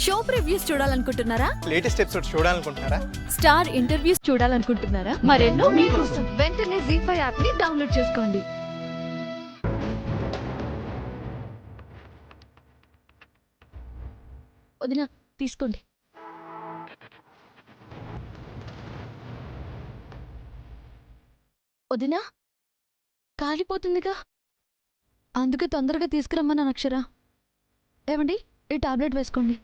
Show previews చూడాలనుకుంటున్నారా? Latest episode చూడాలనుకుంటున్నారా? Star interviews చూడాలనుకుంటున్నారా? మరెన్నో మీకోసం వెంటనే ZEE5 యాప్ ని డౌన్లోడ్ చేసుకోండి. వదినా తీసుకోండి. వదినా కాలిపోతుందిగా, అందుకే తొందరగా తీసుకురమ్మన్నాను అక్షర. ఏమండి, ఈ టాబ్లెట్ వేసుకోండి.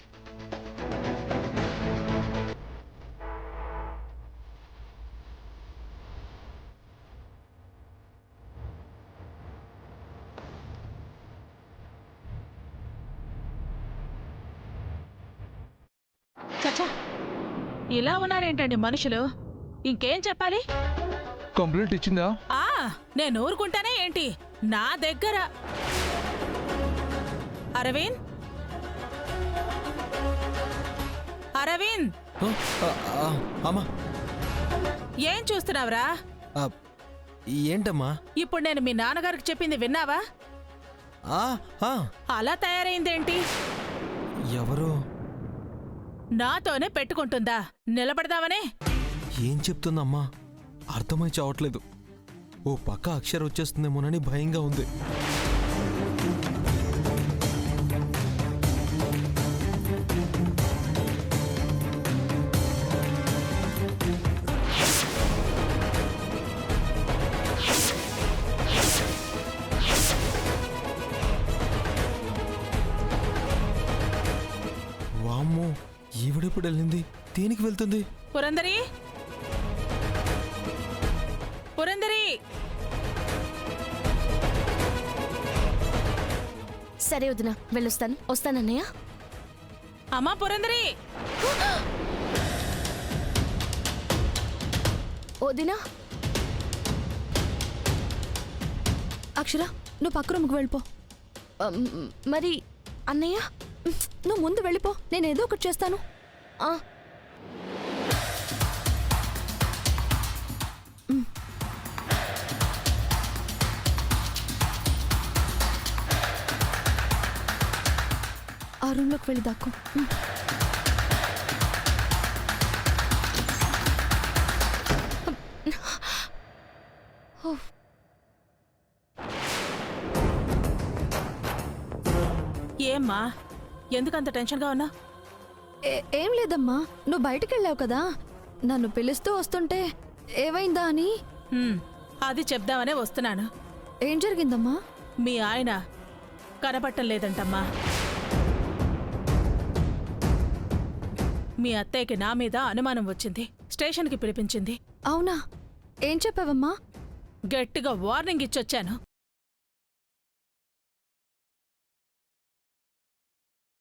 చచ్చా, ఇలా ఉన్నారేంటండి మనుషులు? ఇంకేం చెప్పాలి? కంప్లైంట్ ఇచ్చిందా? నేను ఊరుకుంటానే ఏంటి? నా దగ్గర అరవింద్ అరవింద్ అమ్మా, ఏం చూస్తున్నావురా? ఏంటమ్మా? ఇప్పుడు నేను మీ నాన్నగారికి చెప్పింది విన్నావా? అలా తయారైందేంటి? ఎవరు? నాతోనే పెట్టుకుంటుందా? నిలబడదామనే? ఏం చెప్తుందమ్మా? అర్థమై చావట్లేదు. ఓ పక్క అక్షర వచ్చేస్తుందేమోనని భయంగా ఉంది. వామ్మో, ఈవిడెప్పుడు వెళ్ళింది? దేనికి వెళ్తుంది? పురందరి, పురందరి! సరే వదినా, వెళ్ళొస్తాను. వస్తానన్నయ్య. అమ్మా పురందరి! వదినా, అక్షర నువ్వు పక్క రూమ్కి వెళ్ళిపో. మరి అన్నయ్య, నువ్వు ముందు వెళ్ళిపో, నేను ఏదో ఒకటి చేస్తాను. ఆ రూమ్లోకి వెళ్ళి దాక్కో. ఏమ్మా, ఎందుకంత టెన్షన్గా ఉన్నా? ఏం లేదమ్మా, నువ్వు బయటికి వెళ్ళావు కదా, నన్ను పిలుస్తూ వస్తుంటే ఏమైందా అని. అది చెప్దామనే వస్తున్నాను. ఏం జరిగిందమ్మా? మీ ఆయన కనపట్టం లేదంటమ్మా. మీ అత్తయ్యకి నా మీద అనుమానం వచ్చింది, స్టేషన్కి పిలిపించింది. అవునా? ఏం చెప్పావమ్మా? గట్టిగా వార్నింగ్ ఇచ్చొచ్చాను.